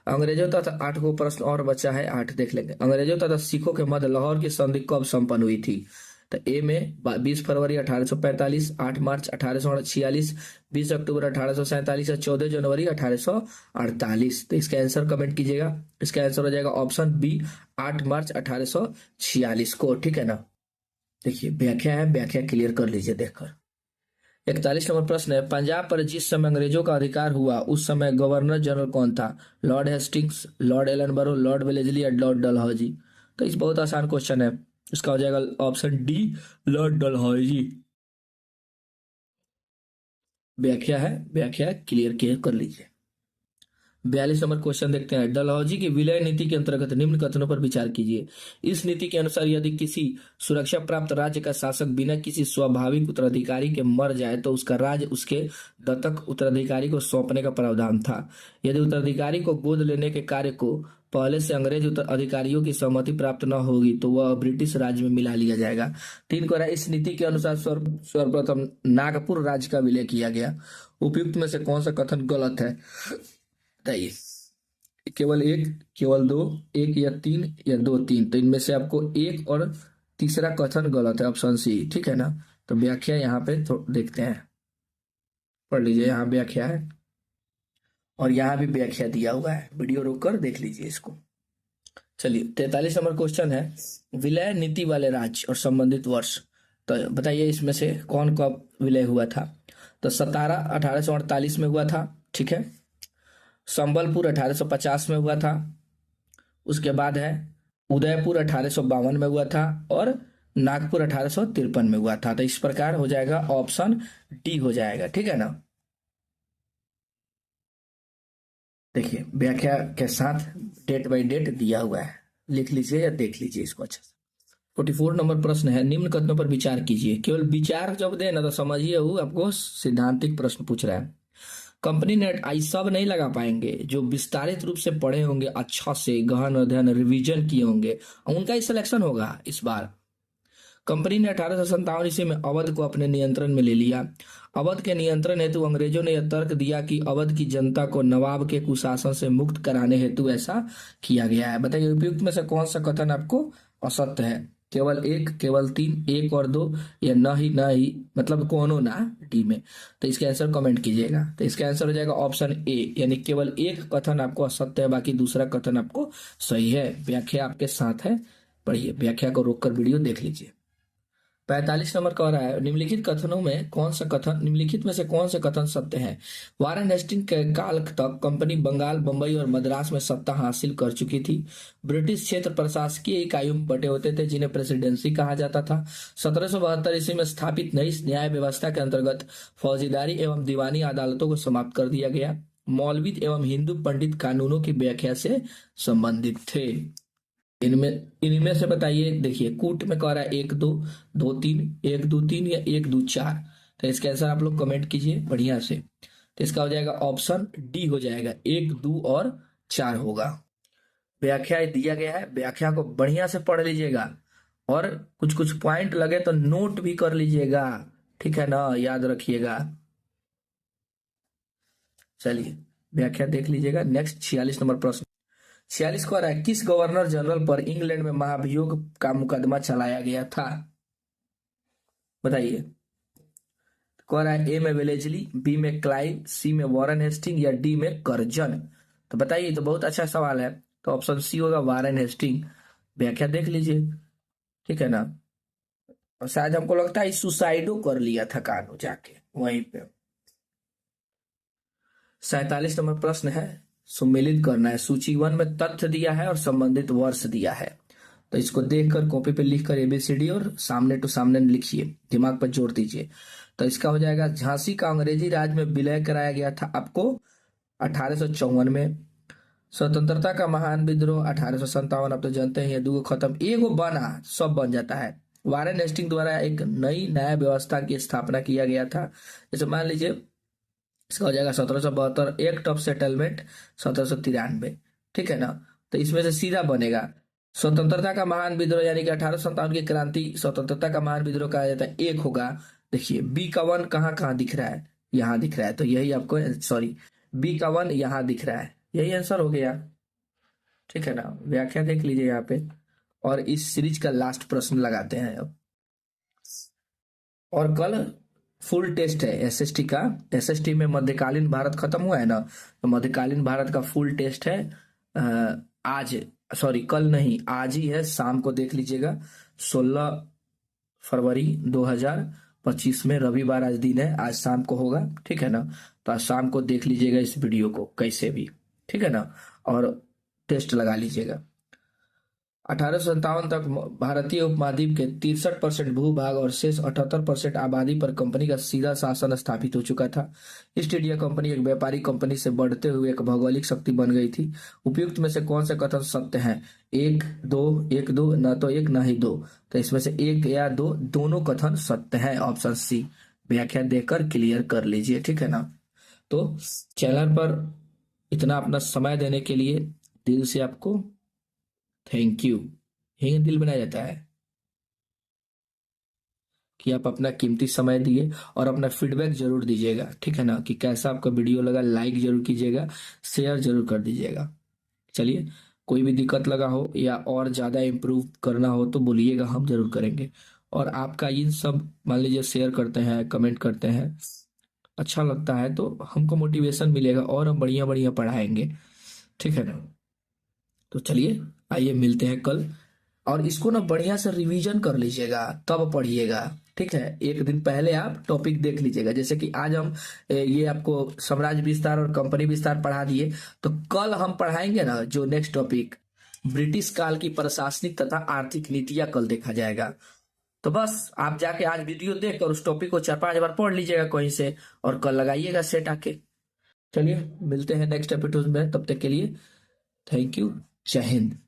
[SPEAKER 1] अंग्रेजों तथा 8 को प्रश्न और बचा है, 8 देख लेंगे। अंग्रेजों तथा सिखों के मध्य लाहौर की संधि कब संपन्न हुई थी? तो ए में 20 फरवरी 1845, 8 मार्च 1846, 20 अक्टूबर 1847 या 14 जनवरी 1848? तो इसका आंसर कमेंट कीजिएगा। इसका आंसर हो जाएगा ऑप्शन बी, 8 मार्च 1846 को, ठीक है ना। देखिए व्याख्या है, व्याख्या क्लियर कर लीजिए देखकर। 41 नंबर प्रश्न है, पंजाब पर जिस समय अंग्रेजों का अधिकार हुआ उस समय गवर्नर जनरल कौन था? Lord Hastings, Lord Ellenborough, Lord Wellesley या लॉर्ड डलहौजी? तो इस बहुत आसान क्वेश्चन है, इसका हो जाएगा ऑप्शन डी, लॉर्ड डलहौजी। व्याख्या क्लियर कर लीजिए। 42 नंबर क्वेश्चन देखते हैं। डलहौजी की विलय नीति के अंतर्गत निम्न कथनों पर विचार कीजिए। इस नीति के अनुसार यदि किसी सुरक्षा प्राप्त राज्य का शासक बिना किसी स्वाभाविक उत्तराधिकारी के मर जाए तो उसका राज्य उसके दत्तक उत्तराधिकारी को सौंपने का प्रावधान था। यदि उत्तराधिकारी को गोद लेने के कार्य को पहले से अंग्रेज अधिकारियों की सहमति प्राप्त न होगी तो वह ब्रिटिश राज्य में मिला लिया जाएगा। 3 को इस नीति के अनुसार सर्वप्रथम नागपुर राज्य का विलय किया गया। उपयुक्त में से कौन सा कथन गलत है बताइए। केवल एक, केवल दो, एक या तीन या दो तीन, तो इनमें से आपको एक और तीसरा कथन गलत है, ऑप्शन सी। ठीक है ना। तो व्याख्या यहाँ पे देखते हैं, पढ़ लीजिए। यहाँ व्याख्या है और यहाँ भी व्याख्या दिया हुआ है, वीडियो रोककर देख लीजिए इसको। चलिए 43 नंबर क्वेश्चन है, विलय नीति वाले राज्य और संबंधित वर्ष। तो बताइए इसमें से कौन कब विलय हुआ था। तो सतारा 1848 में हुआ था। ठीक है। संबलपुर 1850 में हुआ था। उसके बाद है उदयपुर 1852 में हुआ था और नागपुर 1853 में हुआ था। तो इस प्रकार हो जाएगा ऑप्शन डी हो जाएगा। ठीक है ना। देखिए व्याख्या के साथ डेट बाय डेट दिया हुआ है, लिख लीजिए या देख लीजिए इसको अच्छे से। 44 नंबर प्रश्न है, निम्न कथनों पर विचार कीजिए। केवल विचार जब दे ना तो समझिए वो आपको सिद्धांतिक प्रश्न पूछ रहा है। कंपनी नेट आई सब नहीं लगा पाएंगे जो विस्तारित रूप से पढ़े होंगे, अच्छा से गहन अध्ययन रिवीजन किए होंगे, उनका ही सिलेक्शन होगा इस बार। कंपनी ने 1857 ईस्वी में अवध को अपने नियंत्रण में ले लिया। अवध के नियंत्रण हेतु अंग्रेजों ने यह तर्क दिया कि अवध की जनता को नवाब के कुशासन से मुक्त कराने हेतु ऐसा किया गया है। बताइए उपयुक्त में से कौन सा कथन आपको असत्य है। केवल एक, केवल तीन, एक और दो, या न ही मतलब कोनो ना डी में। तो इसका आंसर कमेंट कीजिएगा। तो इसका आंसर हो जाएगा ऑप्शन ए, यानी केवल एक कथन आपको असत्य है, बाकी दूसरा कथन आपको सही है। व्याख्या आपके साथ है, पढ़िए। व्याख्या को रोककर वीडियो देख लीजिए। 45 नंबर कह रहा है, निम्नलिखित कथनों में कौन सा कथन, निम्नलिखित में से कौन से कथन सत्य हैं। वारेन हेस्टिंग के काल तक कंपनी बंगाल, बंबई और मद्रास में सत्ता हासिल कर चुकी थी। ब्रिटिश क्षेत्र प्रशासकीय इकाइयों में बटे होते थे जिन्हें प्रेसिडेंसी कहा जाता था। 1772 ईस्वी में स्थापित नई न्याय व्यवस्था के अंतर्गत फौजदारी एवं दीवानी अदालतों को समाप्त कर दिया गया। मौलवी एवं हिंदू पंडित कानूनों की व्याख्या से संबंधित थे। इनमें से बताइए। देखिए कूट में कह रहा है 1 2 2 3, 1 2 3 या 1 2 4। तो इसका आंसर आप लोग कमेंट कीजिए बढ़िया से। तो इसका हो जाएगा ऑप्शन डी हो जाएगा, 1 2 और 4 होगा। व्याख्या दिया गया है, व्याख्या को बढ़िया से पढ़ लीजिएगा और कुछ कुछ पॉइंट लगे तो नोट भी कर लीजिएगा। ठीक है ना, याद रखिएगा। चलिए व्याख्या देख लीजिएगा। नेक्स्ट 46 नंबर प्रश्न। 46 को आ रहा है, किस गवर्नर जनरल पर इंग्लैंड में महाभियोग का मुकदमा चलाया गया था। बताइए। कह रहा है ए में वेलेजली, बी में क्लाइव, सी में वॉरेन हेस्टिंग या डी में कर्जन। तो बताइए, तो बहुत अच्छा सवाल है। तो ऑप्शन सी होगा वॉरेन हेस्टिंग। व्याख्या देख लीजिए। ठीक है ना। और शायद हमको लगता है सुसाइडो कर लिया था कानू जाके वहीं पे। 47 नंबर प्रश्न है, सुमेलित करना है। सूची 1 में तथ्य दिया है और संबंधित वर्ष दिया है। तो इसको देखकर कॉपी पे लिखकर एबीसीडी और सामने टू सामने लिखिए, दिमाग पर जोर दीजिए। तो इसका हो जाएगा, झांसी का अंग्रेजी राज में विलय कराया गया था आपको 1854 में। स्वतंत्रता का महान विद्रोह 1857, अब तो जानते हैं ये दो खत्म, एगो बना सब बन जाता है। वारेन हेस्टिंग द्वारा एक नई न्याय व्यवस्था की स्थापना किया गया था। जैसे मान लीजिए इसका हो जाएगा 1772, एक्ट ऑफ सेटलमेंट 1793। ठीक है ना। तो इसमें से सीधा बनेगा स्वतंत्रता का महान विद्रोह, यानी कि 1857 की क्रांति स्वतंत्रता का महान विद्रोह कहा जाता है, एक होगा। देखिए बी का 1 कहाँ कहाँ दिख रहा है, यहाँ दिख रहा है, तो यही आपको, सॉरी बी का 1 यहाँ दिख रहा है, यही आंसर हो गया। ठीक है ना। व्याख्या देख लीजिए यहाँ पे। और इस सीरीज का लास्ट प्रश्न लगाते हैं अब। और कल फुल टेस्ट है एसएसटी का। एसएसटी में मध्यकालीन भारत खत्म हुआ है ना, तो मध्यकालीन भारत का फुल टेस्ट है आज, सॉरी कल नहीं, आज ही है, शाम को देख लीजिएगा। 16 फरवरी 2025 में, रविवार आज दिन है, आज शाम को होगा। ठीक है ना। तो आज शाम को देख लीजिएगा इस वीडियो को कैसे भी। ठीक है ना। और टेस्ट लगा लीजिएगा। 1857 तक भारतीय उपमहाद्वीप के 63% भूभाग और शेष 78% आबादी पर कंपनी का सीधा शासन स्थापित हो चुका था। ईस्ट इंडिया कंपनी एक व्यापारिक कंपनी से बढ़ते हुए एक भौगोलिक शक्ति बन गई थी। उपयुक्त में से कौन से कथन सत्य हैं? एक दो, न तो एक न ही दो। तो इसमें से एक या दो, दोनों कथन सत्य है। Option C. व्याख्या देकर क्लियर कर लीजिए, ठीक है ना। तो चैनल पर इतना अपना समय देने के लिए दिल से आपको थैंक यू। यही दिल बनाया जाता है कि आप अपना कीमती समय दिए और अपना फीडबैक जरूर दीजिएगा, ठीक है ना, कि कैसा आपका वीडियो लगा। लाइक जरूर कीजिएगा, शेयर जरूर कर दीजिएगा। चलिए, कोई भी दिक्कत लगा हो या और ज़्यादा इम्प्रूव करना हो तो बोलिएगा, हम जरूर करेंगे। और आपका इन सब मान लीजिए शेयर करते हैं, कमेंट करते हैं, अच्छा लगता है तो हमको मोटिवेशन मिलेगा और हम बढ़िया बढ़िया पढ़ाएंगे, ठीक है ना। तो चलिए, आइए मिलते हैं कल। और इसको ना बढ़िया से रिवीजन कर लीजिएगा, तब पढ़िएगा, ठीक है। एक दिन पहले आप टॉपिक देख लीजिएगा। जैसे कि आज हम ये आपको साम्राज्य विस्तार और कंपनी विस्तार पढ़ा दिए, तो कल हम पढ़ाएंगे ना जो नेक्स्ट टॉपिक, ब्रिटिश काल की प्रशासनिक तथा आर्थिक नीतियां, कल देखा जाएगा। तो बस आप जाके आज वीडियो देख कर उस टॉपिक को 4-5 बार पढ़ लीजिएगा कहीं से, और कल लगाइएगा सेट आके। चलिए, मिलते हैं नेक्स्ट एपिसोड में, तब तक के लिए थैंक यू। जय हिंद।